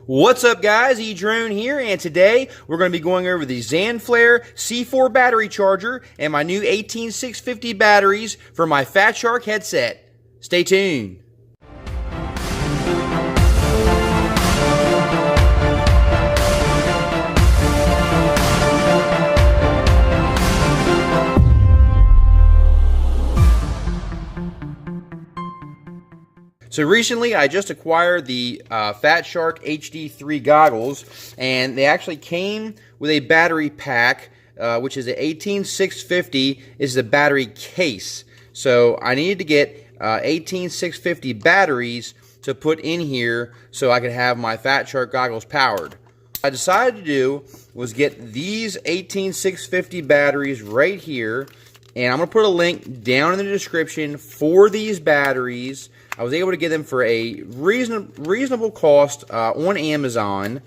What's up guys, edrone here, and today we're going to be going over the ZenFlair C4 battery charger and my new 18650 batteries for my Fatshark headset. Stay tuned. So recently I just acquired the Fatshark HD3 goggles, and they actually came with a battery pack, which is an 18650 is the battery case. So I needed to get 18650 batteries to put in here so I could have my Fatshark goggles powered. What I decided to do was get these 18650 batteries right here, and I'm going to put a link down in the description for these batteries. I was able to get them for a reasonable cost on Amazon,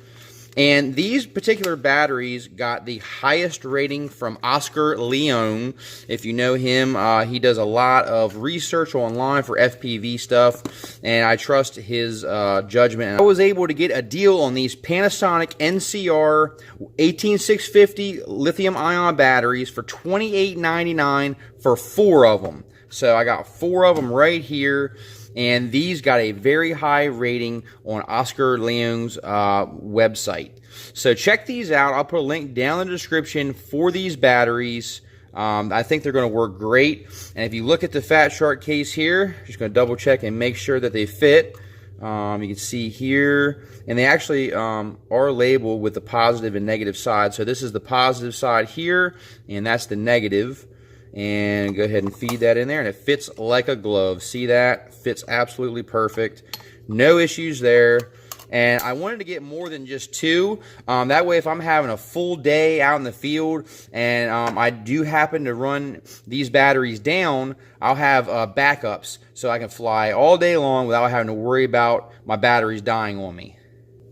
and these particular batteries got the highest rating from Oscar Leone. If you know him, he does a lot of research online for FPV stuff, and I trust his judgment. I was able to get a deal on these Panasonic NCR 18650 lithium-ion batteries for $28.99 for 4 of them. So I got 4 of them right here. And these got a very high rating on Oscar Leone's website. So check these out. I'll put a link down in the description for these batteries. I think they're going to work great. And if you look at the Fatshark case here, just going to double check and make sure that they fit. You can see here, and they actually are labeled with the positive and negative side. So this is the positive side here, and that's the negative. And go ahead and feed that in there, and it fits like a glove. See that? Fits absolutely perfect. No issues there. And I wanted to get more than just 2. That way, if I'm having a full day out in the field and I do happen to run these batteries down, I'll have backups so I can fly all day long without having to worry about my batteries dying on me.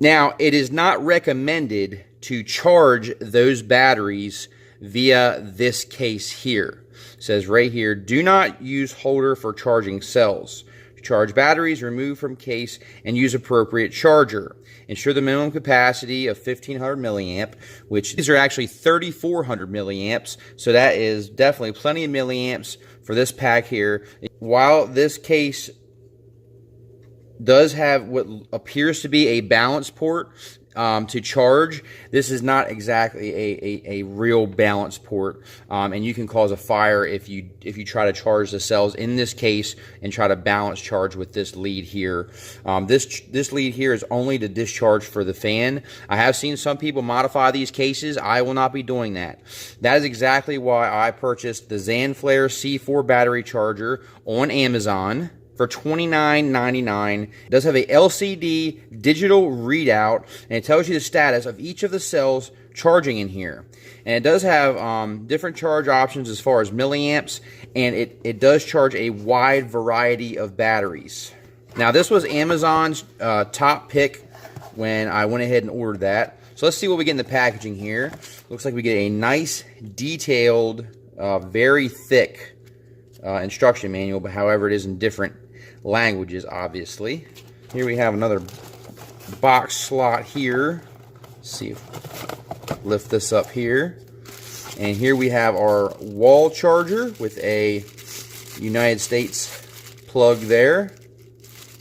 Now, it is not recommended to charge those batteries via this case here. It says right here, do not use holder for charging cells. Charge batteries, remove from case, and use appropriate charger. Ensure the minimum capacity of 1500 milliamp, which these are actually 3400 milliamps, so that is definitely plenty of milliamps for this pack here. While this case does have what appears to be a balance port to charge, this is not exactly a real balance port, and you can cause a fire if you try to charge the cells in this case and try to balance charge with this lead here. This lead here is only to discharge for the fan. I have seen some people modify these cases. I will not be doing that. That is exactly why I purchased the ZenFlair C4 battery charger on Amazon for $29.99. It does have a LCD digital readout, and it tells you the status of each of the cells charging in here. And it does have different charge options as far as milliamps, and it does charge a wide variety of batteries. Now, this was Amazon's top pick when I went ahead and ordered that. So let's see what we get in the packaging here. Looks like we get a nice, detailed, very thick instruction manual, but however, it is in different languages, obviously. Here we have another box slot here. Let's see if lift this up here. And here we have our wall charger with a United States plug there.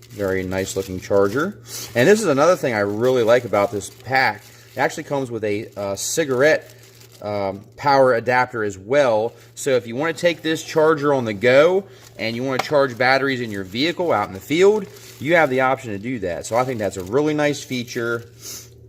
Very nice looking charger. And this is another thing I really like about this pack. It actually comes with a cigarette power adapter as well. So if you want to take this charger on the go and you want to charge batteries in your vehicle out in the field, you have the option to do that. So I think that's a really nice feature.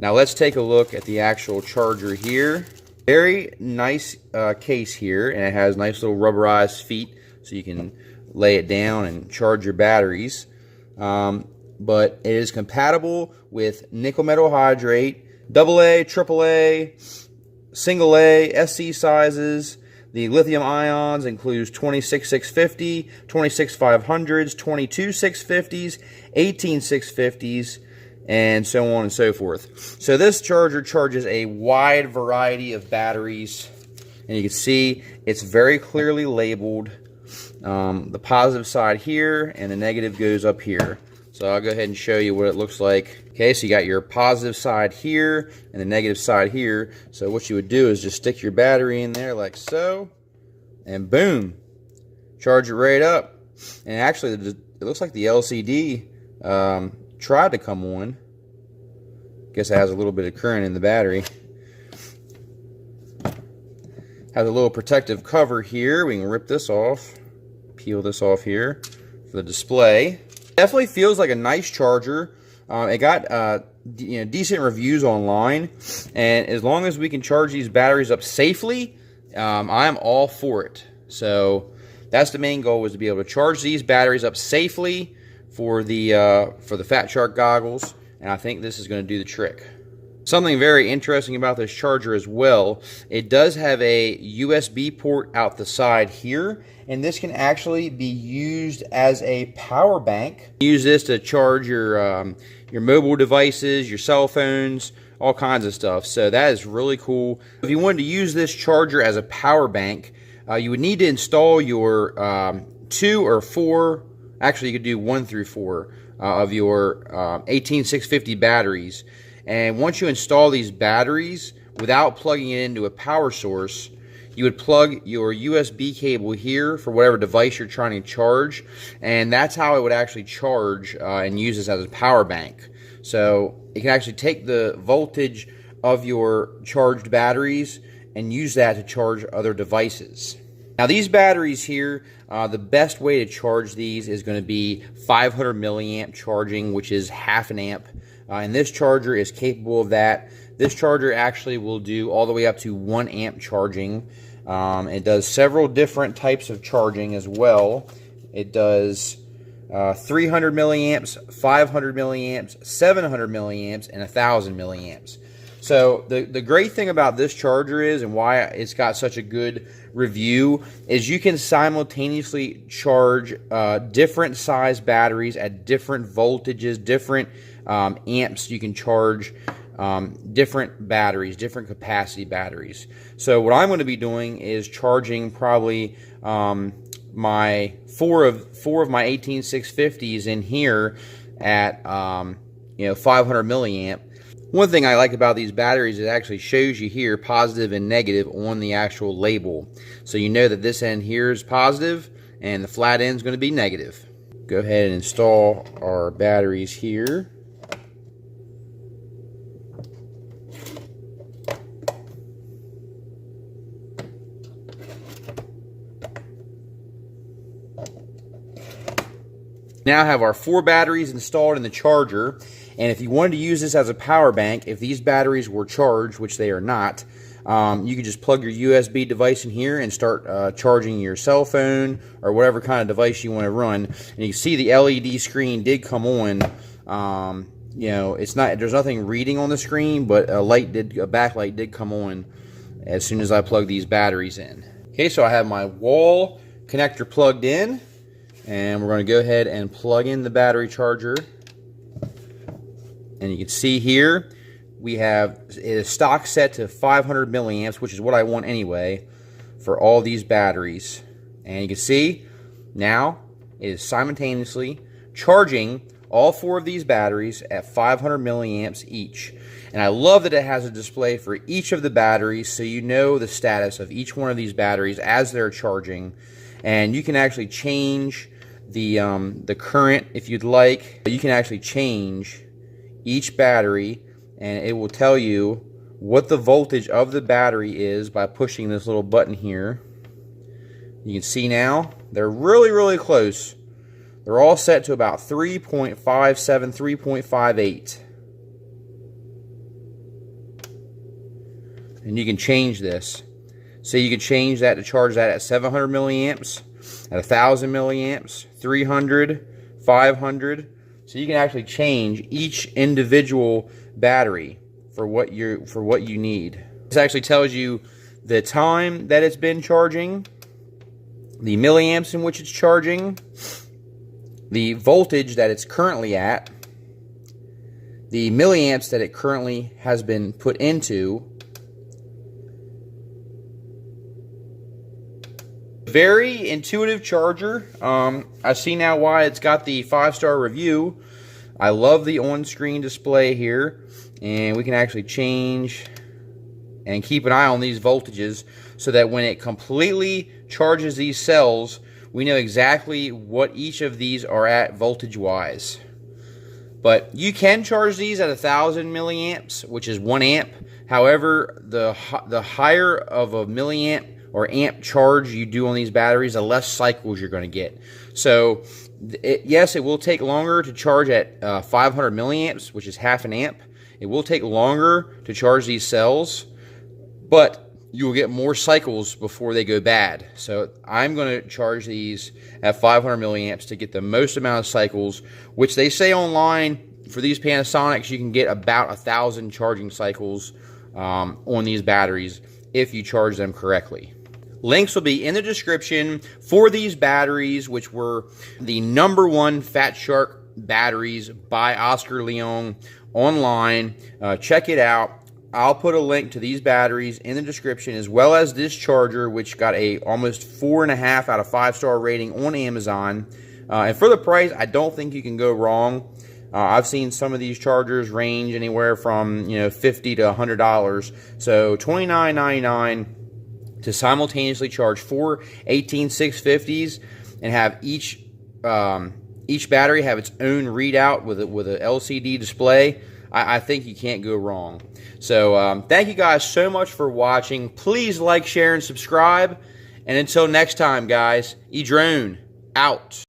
Now let's take a look at the actual charger here. Very nice case here, and it has nice little rubberized feet so you can lay it down and charge your batteries. But it is compatible with nickel metal hydrate, AA, AAA, single A, SC sizes. The lithium ions includes 26650, 26500s, 22650s, 18650s, and so on and so forth. So this charger charges a wide variety of batteries, and you can see it's very clearly labeled. The positive side here, and the negative goes up here. So I'll go ahead and show you what it looks like Okay, so you got your positive side here and the negative side here. So what you would do is just stick your battery in there like so, and boom, charge it right up. And actually, it looks like the LCD tried to come on. Guess it has a little bit of current in the battery. Has a little protective cover here. We can rip this off, peel this off here for the display. Definitely feels like a nice charger. It got decent reviews online, and as long as we can charge these batteries up safely, I'm all for it. So that's the main goal, is to be able to charge these batteries up safely for the Fatshark goggles, and I think this is going to do the trick. Something very interesting about this charger as well, it does have a USB port out the side here, and this can actually be used as a power bank. Use this to charge your mobile devices, your cell phones, all kinds of stuff. So that is really cool. If you wanted to use this charger as a power bank, you would need to install your 2 or 4, actually you could do 1 through 4 of your 18650 batteries. And once you install these batteries, without plugging it into a power source, you would plug your USB cable here for whatever device you're trying to charge, and that's how it would actually charge and use this as a power bank. So it can actually take the voltage of your charged batteries and use that to charge other devices. Now these batteries here, the best way to charge these is going to be 500 milliamp charging, which is half an amp. And this charger is capable of that. This charger actually will do all the way up to 1 amp charging. It does several different types of charging as well. It does 300 milliamps, 500 milliamps, 700 milliamps, and 1000 milliamps. So the great thing about this charger is, and why it's got such a good review, is you can simultaneously charge different size batteries at different voltages, different amps. You can charge different batteries, different capacity batteries. So what I'm going to be doing is charging probably my four of my 18650s in here at 500 milliamp. One thing I like about these batteries, it actually shows you here positive and negative on the actual label. So you know that this end here is positive and the flat end is going to be negative. Go ahead and install our batteries here. Now have our 4 batteries installed in the charger, and if you wanted to use this as a power bank, if these batteries were charged, which they are not, you could just plug your USB device in here and start charging your cell phone or whatever kind of device you want to run. And you can see the LED screen did come on. It's not, there's nothing reading on the screen, but a backlight did come on as soon as I plug these batteries in. Okay, so I have my wall connector plugged in. And we're going to go ahead and plug in the battery charger. And you can see here, we have it is stock set to 500 milliamps, which is what I want anyway for all these batteries. And you can see now it is simultaneously charging all 4 of these batteries at 500 milliamps each. And I love that it has a display for each of the batteries, so you know the status of each one of these batteries as they're charging. And you can actually change the current if you'd like. You can actually change each battery, and it will tell you what the voltage of the battery is by pushing this little button here. You can see now they're really close. They're all set to about 3.57, 3.58. And you can change this. So you can change that to charge that at 700 milliamps, at 1000 milliamps, 300, 500. So you can actually change each individual battery for what you need. This actually tells you the time that it's been charging, the milliamps in which it's charging, the voltage that it's currently at, the milliamps that it currently has been put into. Very intuitive charger. I see now why it's got the 5-star review. I love the on-screen display here, and we can actually change and keep an eye on these voltages so that when it completely charges these cells, we know exactly what each of these are at voltage-wise. But you can charge these at 1,000 milliamps, which is 1 amp. However, the higher of a milliamp or amp charge you do on these batteries, the less cycles you're going to get. So, yes, it will take longer to charge at 500 milliamps, which is half an amp. It will take longer to charge these cells, but you will get more cycles before they go bad. So I'm going to charge these at 500 milliamps to get the most amount of cycles, which they say online for these Panasonics you can get about 1,000 charging cycles on these batteries if you charge them correctly. Links will be in the description for these batteries, which were the #1 Fatshark batteries by Oscar Leon online. Check it out. I'll put a link to these batteries in the description, as well as this charger, which got a almost 4.5 out of 5-star rating on Amazon. And for the price, I don't think you can go wrong. I've seen some of these chargers range anywhere from $50 to $100. So $29.99 to simultaneously charge 4 18650s and have each battery have its own readout with a LCD display. I think you can't go wrong. So thank you guys so much for watching. Please like, share, and subscribe. And until next time, guys, edrone out.